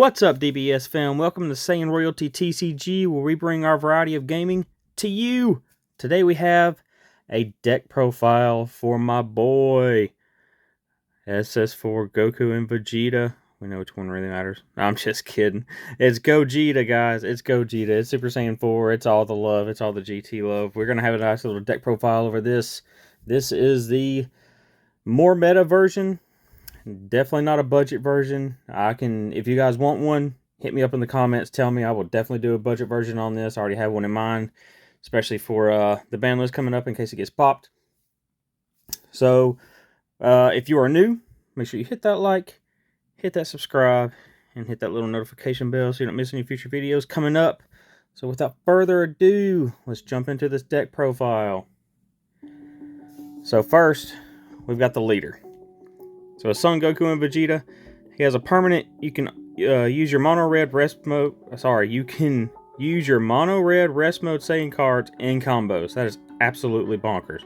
What's up, DBS fam? Welcome to Saiyan Royalty TCG, where we bring our variety of gaming to you. Today we have a deck profile for my boy SS4 Goku and Vegeta. We know which one really matters. No, I'm just kidding. It's Gogeta, guys. It's Gogeta. It's Super Saiyan 4. It's all the love. It's all the GT love. We're going to have a nice little deck profile over this. This is the more meta version. Definitely not a budget version. If you guys want one, hit me up in the comments. Tell me. I will definitely do a budget version on this. I already have one in mind, especially for the ban list coming up in case it gets popped. So, if you are new, make sure you hit that like, hit that subscribe, and hit that little notification bell so you don't miss any future videos coming up. So, without further ado, let's jump into this deck profile. So, first, we've got the leader. So a Son Goku and Vegeta, he has a permanent. You can use your mono red rest mode. You can use your mono red rest mode Saiyan cards in combos. That is absolutely bonkers,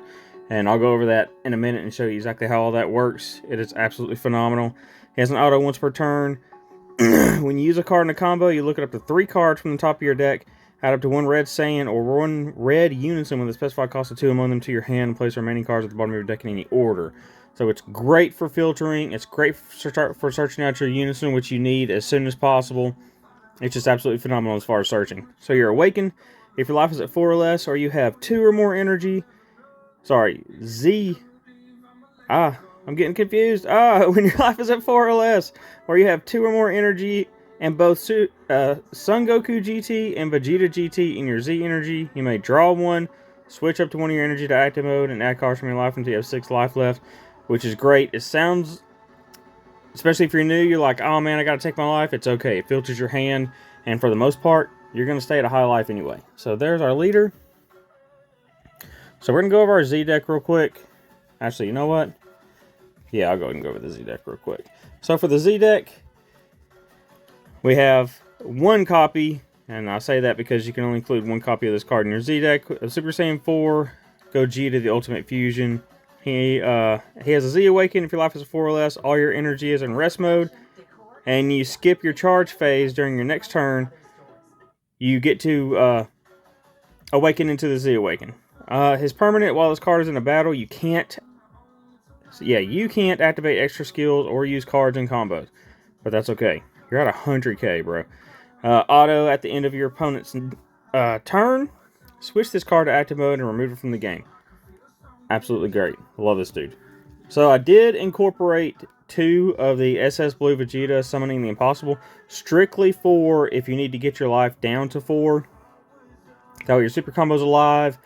and I'll go over that in a minute and show you exactly how all that works. It is absolutely phenomenal. He has an auto once per turn. When you use a card in a combo, you look at up to 3 cards from the top of your deck, add up to 1 red Saiyan or 1 red Unison with a specified cost of 2 among them to your hand, and place the remaining cards at the bottom of your deck in any order. So it's great for filtering. It's great for searching out your Unison, which you need as soon as possible. It's just absolutely phenomenal as far as searching. So you're awakened if your life is at 4 or less, or you have 2 or more energy. I'm getting confused. When your life is at 4 or less, or you have 2 or more energy, and both Son Goku GT and Vegeta GT in your Z energy, you may draw 1, switch up to 1 of your energy to active mode, and add cards from your life until you have 6 life left, which is great. It sounds, especially if you're new, you're like, oh man, I gotta take my life. It's okay. It filters your hand, and for the most part, you're gonna stay at a high life anyway. So there's our leader. So we're gonna go over our Z deck real quick. Actually, you know what? Yeah, I'll go ahead and go over the Z deck real quick. So for the Z deck, we have 1 copy, and I say that because you can only include 1 copy of this card in your Z deck. Super Saiyan 4, Gogeta, the Ultimate Fusion. He has a Z Awaken. If your life is a 4 or less, all your energy is in rest mode, and you skip your charge phase during your next turn, you get to awaken into the Z Awaken. His permanent, while this card is in a battle, you can't activate extra skills or use cards in combos, but that's okay. You're at 100k, bro. Auto at the end of your opponent's turn, switch this card to active mode and remove it from the game. Absolutely great. Love this dude. So I did incorporate 2 of the SS Blue Vegeta Summoning the Impossible, strictly for if you need to get your life down to 4, that way your super combo's alive,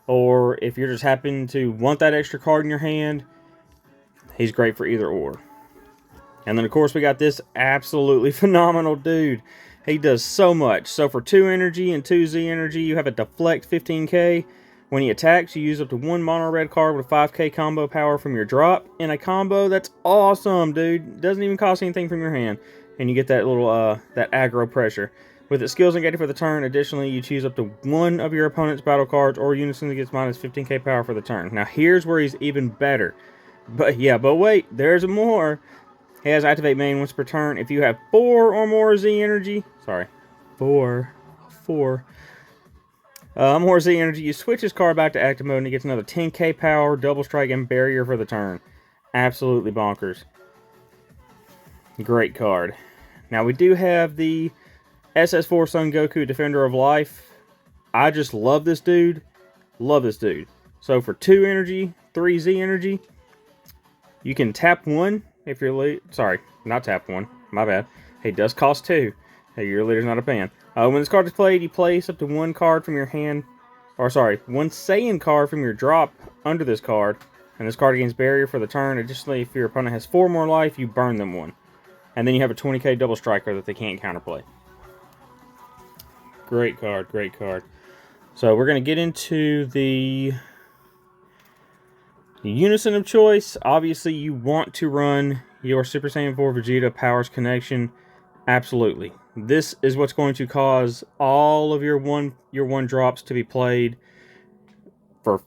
or if you're just happen to want that extra card in your hand, he's great for either or. And then of course we got this absolutely phenomenal dude. He does so much. So for 2 energy and 2 Z energy, you have a deflect 15k. When he attacks, you use up to 1 mono red card with a 5k combo power from your drop in a combo. That's awesome, dude. Doesn't even cost anything from your hand, and you get that little that aggro pressure. With its skills negated for the turn, additionally, you choose up to 1 of your opponent's battle cards or Unison that gets minus 15k power for the turn. Now here's where he's even better. But wait, there's more. He has activate main once per turn. If you have 4 or more Z energy, more Z energy, you switch his card back to active mode and he gets another 10k power, double strike, and barrier for the turn. Absolutely bonkers. Great card. Now we do have the SS4 Son Goku Defender of Life. I just love this dude. Love this dude. So for 2 energy, 3 Z energy, you can tap 1 if you're lead. Sorry, not tap 1. My bad. He does cost 2. Hey, your leader's not a fan. When this card is played, you place up to 1 card from your hand, 1 Saiyan card from your drop under this card, and this card gains barrier for the turn. Additionally, if your opponent has 4 more life, you burn them 1. And then you have a 20k double striker that they can't counterplay. Great card, great card. So we're going to get into the Unison of choice. Obviously, you want to run your Super Saiyan 4 Vegeta Powers Connection. Absolutely. This is what's going to cause all of your one drops to be played for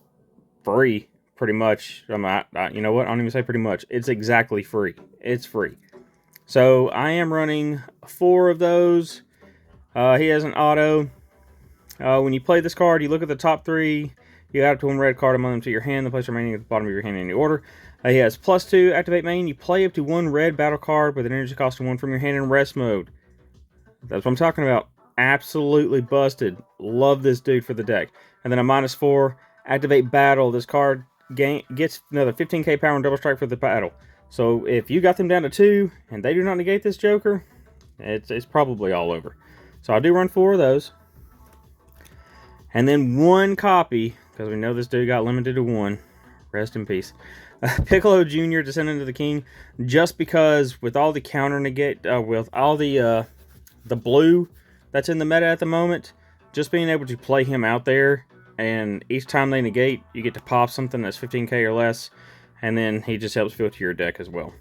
free, pretty much. You know what? I don't even say pretty much. It's exactly free. It's free. So I am running 4 of those. He has an auto. When you play this card, you look at the top 3. You add up to 1 red card among them to your hand. The place remaining at the bottom of your hand in any order. He has +2, activate main. You play up to 1 red battle card with an energy cost of 1 from your hand in rest mode. That's what I'm talking about. Absolutely busted. Love this dude for the deck. And then a -4, activate battle. This card gets another 15k power and double strike for the battle. So if you got them down to 2 and they do not negate this Joker, it's probably all over. So I do run 4 of those. And then 1 copy, because we know this dude got limited to 1. Rest in peace. Piccolo Jr. Descendant of the King. Just because with all the counter negate, with all the blue that's in the meta at the moment, just being able to play him out there, and each time they negate, you get to pop something that's 15k or less, and then he just helps filter your deck as well.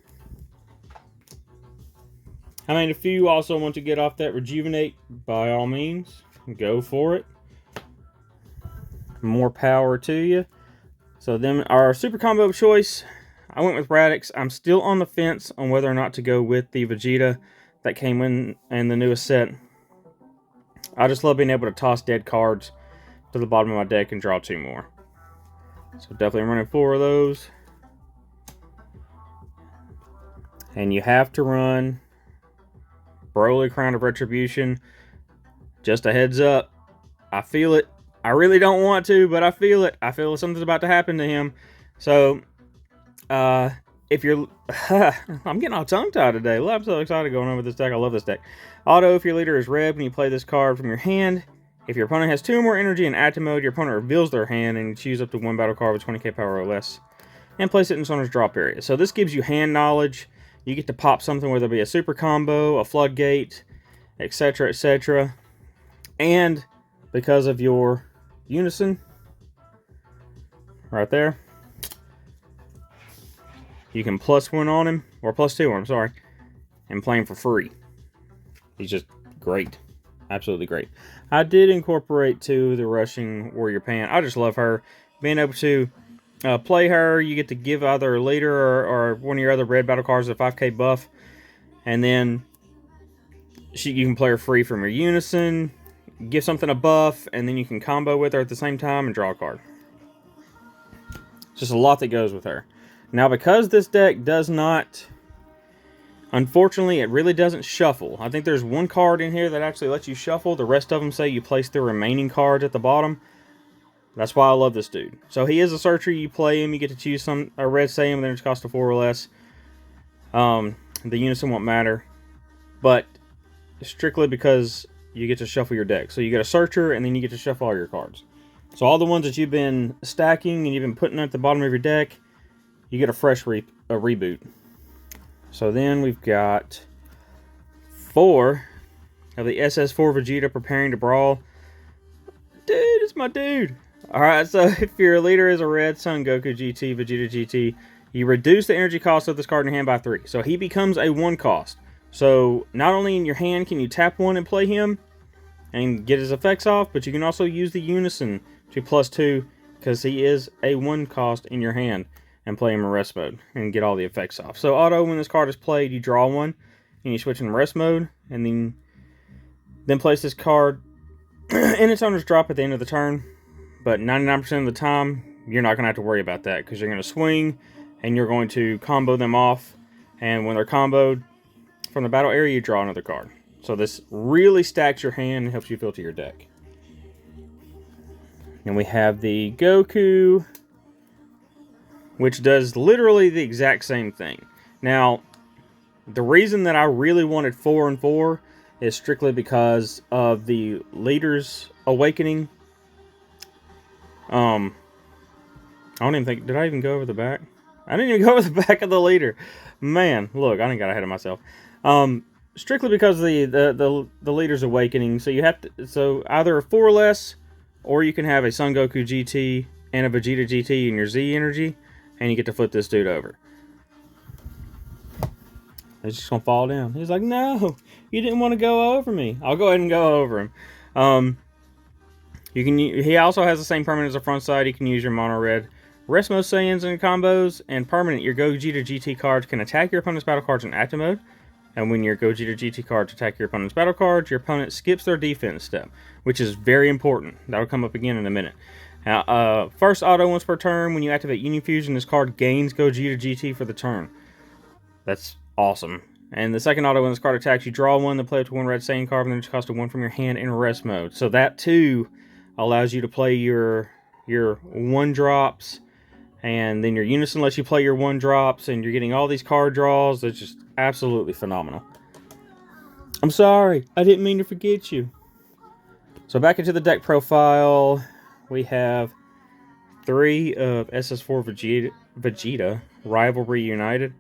I mean, if you also want to get off that Rejuvenate, by all means, go for it. More power to you. So then our super combo of choice, I went with Radix. I'm still on the fence on whether or not to go with the Vegeta that came in the newest set. I just love being able to toss dead cards to the bottom of my deck and draw 2 more. So definitely running 4 of those. And you have to run Broly Crown of Retribution. Just a heads up. I feel it. I really don't want to, but I feel it. I feel something's about to happen to him. So, if you're... I'm getting all tongue-tied today. I'm so excited going over this deck. I love this deck. Auto, if your leader is red, when you play this card from your hand, if your opponent has 2 or more energy in active mode, your opponent reveals their hand and you choose up to 1 battle card with 20k power or less and place it in its owner's drop area. So this gives you hand knowledge. You get to pop something, whether it be a super combo, a floodgate, etc., etc. And because of your unison right there, you can +1 on him, or +2 on him, sorry, and play him for free. He's just great. Absolutely great. I did incorporate too the Rushing Warrior Pan. I just love her. Being able to play her, you get to give either a leader or one of your other red battle cards a 5k buff, and then you can play her free from your unison, give something a buff, and then you can combo with her at the same time and draw a card. Just a lot that goes with her. Now, because this deck does not, unfortunately, it really doesn't shuffle. I think there's 1 card in here that actually lets you shuffle. The rest of them say you place the remaining cards at the bottom. That's why I love this dude. So he is a searcher. You play him, you get to choose a red Saiyan with energy cost of 4 or less. The unison won't matter, but strictly because you get to shuffle your deck. So you get a searcher, and then you get to shuffle all your cards. So all the ones that you've been stacking and you've been putting at the bottom of your deck, you get a fresh reboot. So then we've got 4 of the SS4 Vegeta preparing to brawl. Dude, it's my dude. Alright, so if your leader is a red Son Goku GT, Vegeta GT, you reduce the energy cost of this card in your hand by 3. So he becomes a 1 cost. So not only in your hand can you tap 1 and play him and get his effects off, but you can also use the unison to +2 because he is a 1 cost in your hand and play him in rest mode and get all the effects off. So auto, when this card is played, you draw 1 and you switch in rest mode, and then place this card in its owner's drop at the end of the turn. But 99% of the time, you're not going to have to worry about that because you're going to swing and you're going to combo them off. And when they're comboed from the battle area, you draw another card. So this really stacks your hand and helps you filter your deck. And we have the Goku, which does literally the exact same thing. Now, the reason that I really wanted 4 and 4 is strictly because of the Leader's Awakening. I don't even think, did I even go over the back? I didn't even go over the back of the leader. Man, look, I done got ahead of myself. Strictly because of the Leader's Awakening. So you have to, so either a 4 or less, or you can have a Son Goku GT and a Vegeta GT in your Z energy, and you get to flip this dude over. He's just gonna fall down. He's like, no, you didn't want to go over me. I'll go ahead and go over him. He also has the same permanent as the front side. You can use your mono red rest mode Saiyans and combos, and permanent. Your Gogeta GT cards can attack your opponent's battle cards in active mode, And when your Gogeta GT cards attack your opponent's battle cards, your opponent skips their defense step, which is very important. That'll come up again in a minute. Now, first auto once per turn, when you activate Union Fusion, this card gains Gogeta GT for the turn. That's awesome. And the second auto when this card attacks, you draw one, then play up to one red Saiyan card, and then just cost a 1 from your hand in rest mode. So that too allows you to play your 1-drops, and then your Unison lets you play your 1-drops, and you're getting all these card draws. It's just absolutely phenomenal. I'm sorry, I didn't mean to forget you. So back into the deck profile, we have 3 of SS4 Vegeta Rivalry United.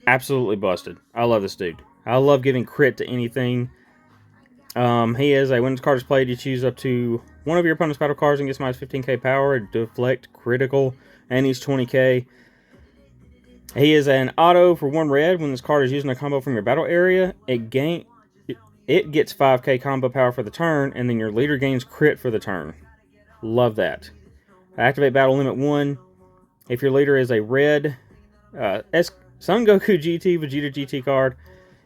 Absolutely busted. I love this dude. I love giving crit to anything. He is a, when this card is played, you choose up to one of your opponent's battle cards and gets minus 15k power, deflect, critical, and he's 20k. He is an auto for 1 red. When this card is using a combo from your battle area, it gets 5k combo power for the turn, and then your leader gains crit for the turn. Love that. Activate battle limit 1. If your leader is a red Son Goku GT Vegeta GT card,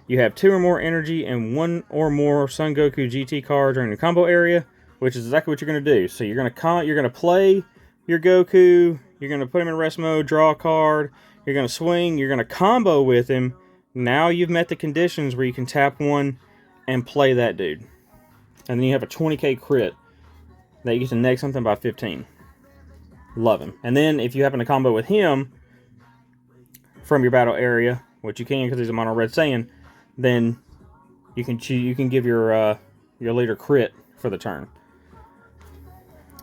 you have 2 or more energy and 1 or more Son Goku GT cards are in your combo area, which is exactly what you're going to do. So you're going to play your Goku, you're going to put him in rest mode, draw a card, you're going to swing, you're going to combo with him. Now you've met the conditions where you can tap 1 and play that dude. And then you have a 20k crit that you get to neg something by 15. Love him. And then if you happen to combo with him from your battle area, which you can because he's a mono red Saiyan, then you can give your leader crit for the turn.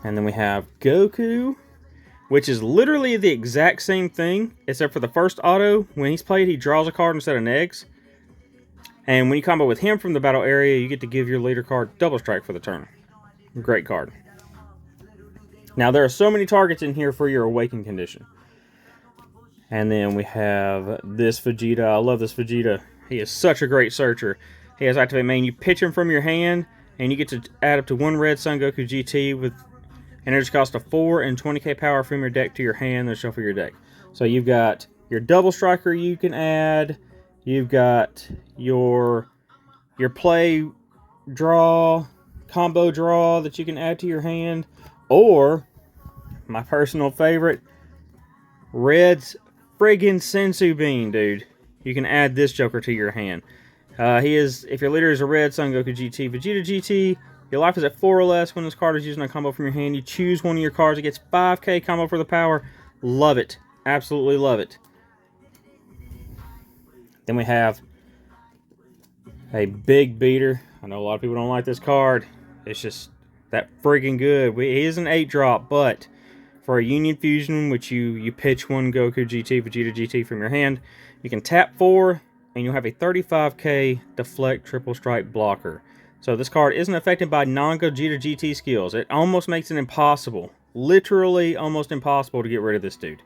And then we have Goku, which is literally the exact same thing, except for the first auto. When he's played, he draws a card instead of negs. And when you combo with him from the battle area, you get to give your leader card double strike for the turn. Great card. Now, there are so many targets in here for your awaken condition. And then we have this Vegeta. I love this Vegeta. He is such a great searcher. He has activate main. You pitch him from your hand, and you get to add up to 1 red Son Goku GT with energy cost of 4 and 20k power from your deck to your hand and shuffle your deck. So you've got your double striker you can add. You've got your play draw, combo draw that you can add to your hand. Or, my personal favorite, Red's friggin' Sensu Bean, dude. You can add this Joker to your hand. If your leader is a red Son Goku GT, Vegeta GT, your life is at 4 or less. When this card is using a combo from your hand, you choose one of your cards. It gets 5k combo for the power. Love it. Absolutely love it. Then we have a big beater. I know a lot of people don't like this card. It's just that friggin' good. He is an 8-drop, but for a Union Fusion, which you pitch 1 Goku GT, Vegeta GT from your hand, you can tap 4, and you'll have a 35k deflect triple strike blocker. So this card isn't affected by non-Gogeta GT skills. It almost makes it impossible, literally almost impossible to get rid of this dude.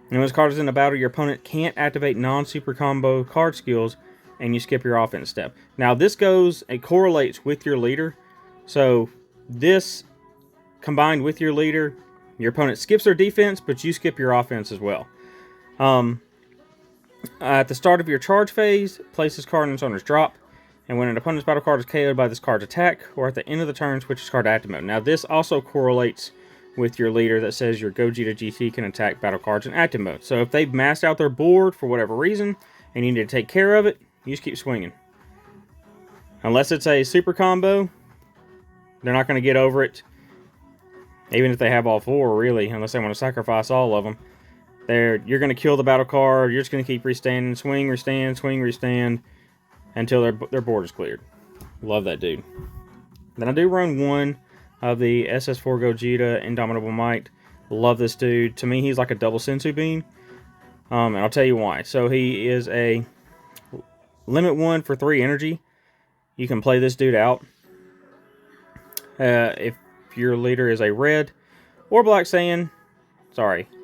And when this card is in a battle, your opponent can't activate non-super combo card skills, and you skip your offense step. Now this it correlates with your leader. So this combined with your leader, your opponent skips their defense, but you skip your offense as well. At the start of your charge phase, place this card in its owner's drop. And when an opponent's battle card is KO'd by this card's attack, or at the end of the turn, switch this card to active mode. Now this also correlates with your leader that says your Gogeta GT can attack battle cards in active mode. So if they've maxed out their board for whatever reason, and you need to take care of it, you just keep swinging. Unless it's a super combo, they're not going to get over it. Even if they have all 4, really, unless they want to sacrifice all of them. You're going to kill the battle card. You're just going to keep restanding, swing, restand, swing, restand, until their board is cleared. Love that dude. Then I do run 1 of the SS4 Gogeta Indomitable Might. Love this dude. To me, he's like a double Sensu Bean. And I'll tell you why. So he is a limit 1 for 3 energy. You can play this dude out. If your leader is a red or black Saiyan,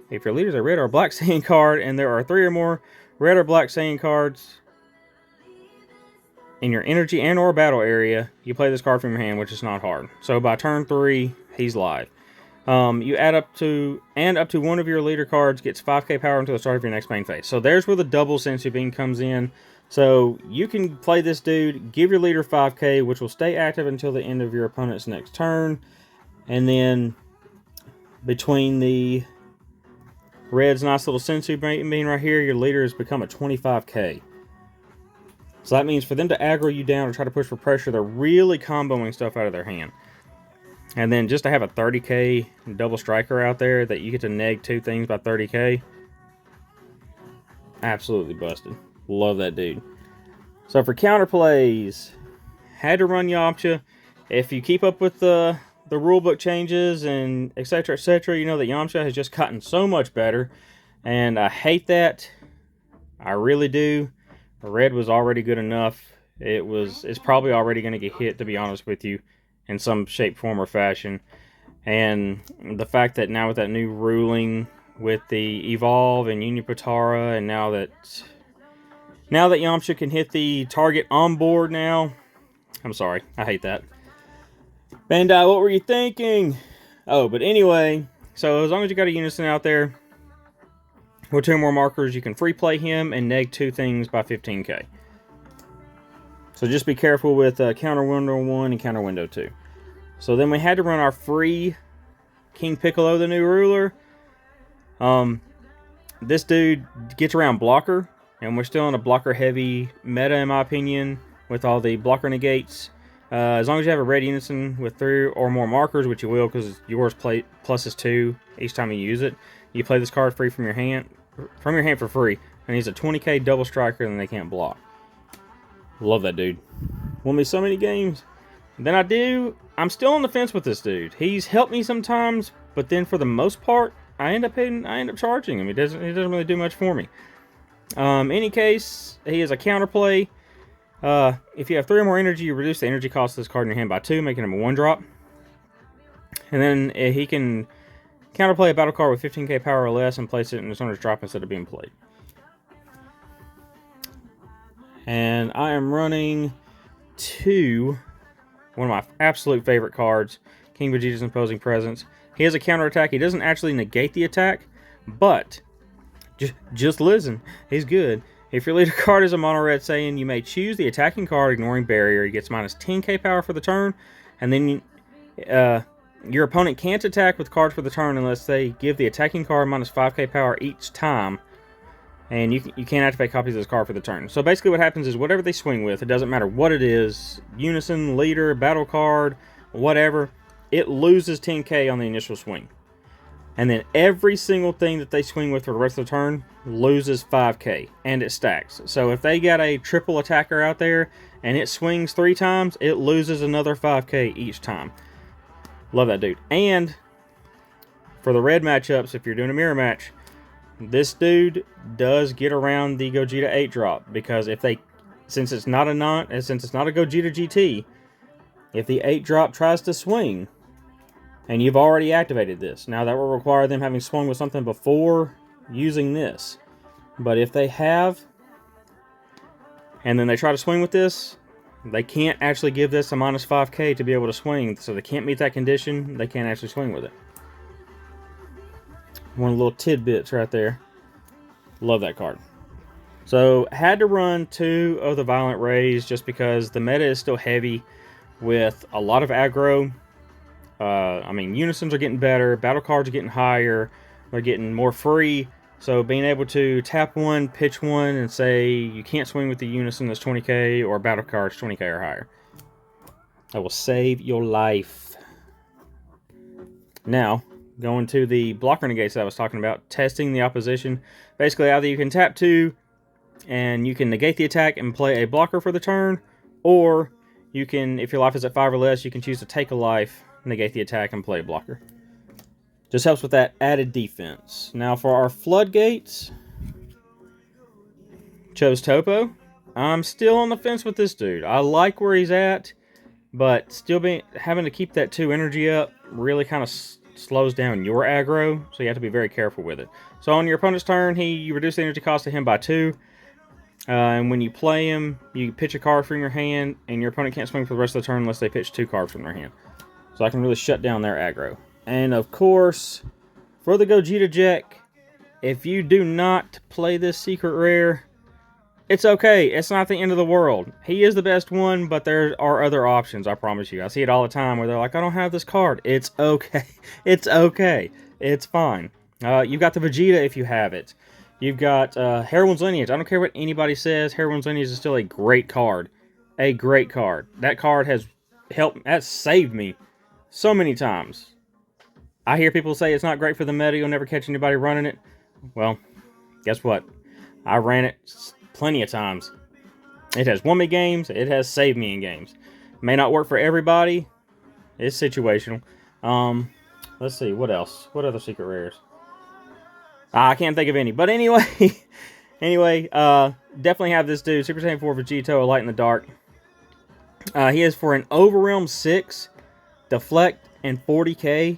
if your leader is a red or black Saiyan card, and there are 3 or more red or black Saiyan cards in your energy and or battle area, you play this card from your hand, which is not hard. So by turn 3, he's live. You add up to 1 of your leader cards gets 5k power until the start of your next main phase. So there's where the double Sensu Bean comes in. So you can play this dude, give your leader 5k, which will stay active until the end of your opponent's next turn. And then between the red's nice little sensu bean right here, your leader has become a 25k. So that means for them to aggro you down or try to push for pressure, they're really comboing stuff out of their hand. And then just to have a 30k double striker out there that you get to neg 2 things by 30k, absolutely busted. Love that dude. So for counterplays, had to run Yamcha. If you keep up with the rulebook changes and etc., you know that Yamcha has just gotten so much better. And I hate that. I really do. Red was already good enough. It's probably already going to get hit, to be honest with you, in some shape, form, or fashion. And the fact that now with that new ruling with the Evolve and Unipatara, and now that Yamcha can hit the target on board now, I'm sorry, I hate that. Bandai, what were you thinking? Oh, but anyway, so as long as you got a Unison out there with 2 more markers, you can free play him and neg 2 things by 15k. So just be careful with counter window 1 and counter window 2. So then we had to run our free King Piccolo, the new ruler. This dude gets around blocker, and we're still in a blocker heavy meta in my opinion with all the blocker negates. As long as you have a red unison with 3 or more markers, which you will because yours pluses 2 each time you use it, you play this card free from your hand for free, and he's a 20k double striker and they can't block. Love that dude. Won me so many games. Then I'm still on the fence with this dude. He's helped me sometimes, but then for the most part, I end up charging him. He doesn't really do much for me. Any case, he is a counterplay. If you have 3 or more energy, you reduce the energy cost of this card in your hand by 2, making him a 1-drop. And then he can counterplay a battle card with 15k power or less and place it in his owner's drop instead of being played. And I am running one of my absolute favorite cards, King Vegeta's Imposing Presence. He has a counterattack. He doesn't actually negate the attack, but just listen, he's good. If your leader card is a mono red Saiyan, you may choose the attacking card ignoring barrier. He gets minus 10k power for the turn, and then your opponent can't attack with cards for the turn unless they give the attacking card minus 5k power each time. And you can't activate copies of this card for the turn. So basically what happens is whatever they swing with, it doesn't matter what it is, Unison, Leader, Battle Card, whatever, it loses 10k on the initial swing. And then every single thing that they swing with for the rest of the turn loses 5k, and it stacks. So if they got a triple attacker out there, and it swings 3 times, it loses another 5k each time. Love that dude. And for the red matchups, if you're doing a mirror match, this dude does get around the Gogeta 8-drop, because since it's not a Gogeta GT, if the 8-drop tries to swing, and you've already activated this, now that will require them having swung with something before using this. But if they have, and then they try to swing with this, they can't actually give this a minus 5k to be able to swing, so they can't meet that condition, they can't actually swing with it. One of the little tidbits right there. Love that card. So, had to run 2 of the Violent Rays just because the meta is still heavy with a lot of aggro. Unisons are getting better, battle cards are getting higher, they're getting more free. So, being able to tap 1, pitch 1, and say you can't swing with the Unison that's 20k or battle cards 20k or higher. That will save your life. Now, going to the blocker negates that I was talking about, testing the opposition. Basically, either you can tap 2 and you can negate the attack and play a blocker for the turn, or you can, if your life is at 5 or less, you can choose to take a life, negate the attack, and play a blocker. Just helps with that added defense. Now for our floodgates, chose Topo. I'm still on the fence with this dude. I like where he's at, but still having to keep that 2 energy up really kind of slows down your aggro, so you have to be very careful with it. So on your opponent's turn, you reduce the energy cost of him by 2, and when you play him, you pitch a card from your hand, and your opponent can't swing for the rest of the turn unless they pitch 2 cards from their hand. So I can really shut down their aggro. And of course, for the Gogeta Jack, if you do not play this secret rare, It's okay. It's not the end of the world. He is the best one, but there are other options, I promise you. I see it all the time where they're like, I don't have this card. It's okay. It's okay. It's fine. You've got the Vegeta if you have it. You've got Heroine's Lineage. I don't care what anybody says. Heroine's Lineage is still a great card. A great card. That card has that's saved me so many times. I hear people say it's not great for the meta. You'll never catch anybody running it. Well, guess what? I ran it plenty of times. It has won me games. It has saved me in games. May not work for everybody. It's situational. Let's see. What else? What other secret rares? I can't think of any. But anyway, definitely have this dude. Super Saiyan 4 Vegeta, a Light in the Dark. He is for an Overwhelm 6, Deflect, and 40k.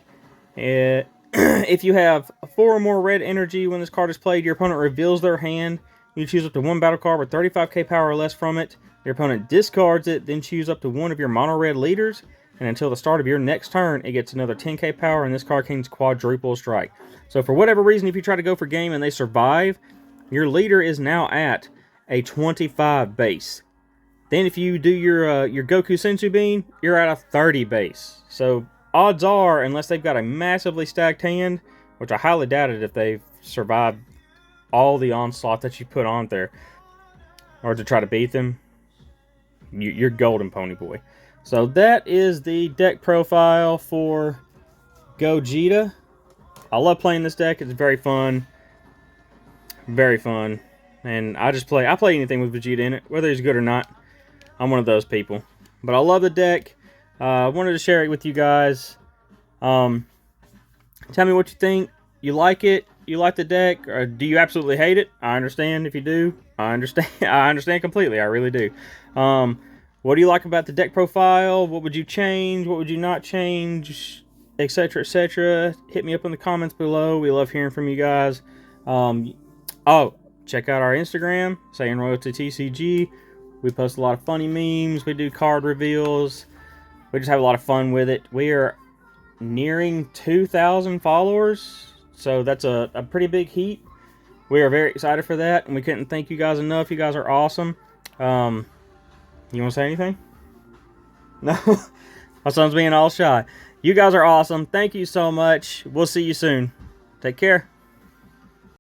If you have 4 or more red energy when this card is played, your opponent reveals their hand. You choose up to 1 battle card with 35k power or less from it. Your opponent discards it, then choose up to 1 of your mono red leaders. And until the start of your next turn, it gets another 10k power, and this card gains quadruple strike. So for whatever reason, if you try to go for game and they survive, your leader is now at a 25 base. Then if you do your Goku Sensu Bean, you're at a 30 base. So odds are, unless they've got a massively stacked hand, which I highly doubt it if they've survived all the onslaught that you put on there, or to try to beat them, you're golden, Pony Boy. So that is the deck profile for Gogeta. I love playing this deck. It's very fun. Very fun. And I play anything with Vegeta in it, whether he's good or not. I'm one of those people. But I love the deck. I wanted to share it with you guys. Tell me what you think. You like it? You like the deck? Or do you absolutely hate it? I understand if you do. I understand. I understand completely. I really do. What do you like about the deck profile? What would you change? What would you not change? Etc. etc. Hit me up in the comments below. We love hearing from you guys. Oh, check out our Instagram, Saiyan Royalty TCG. We post a lot of funny memes. We do card reveals. We just have a lot of fun with it. We are nearing 2,000 followers, so that's a pretty big heat. We are very excited for that, and we couldn't thank you guys enough. You guys are awesome. You want to say anything? No? My son's being all shy. You guys are awesome. Thank you so much. We'll see you soon. Take care.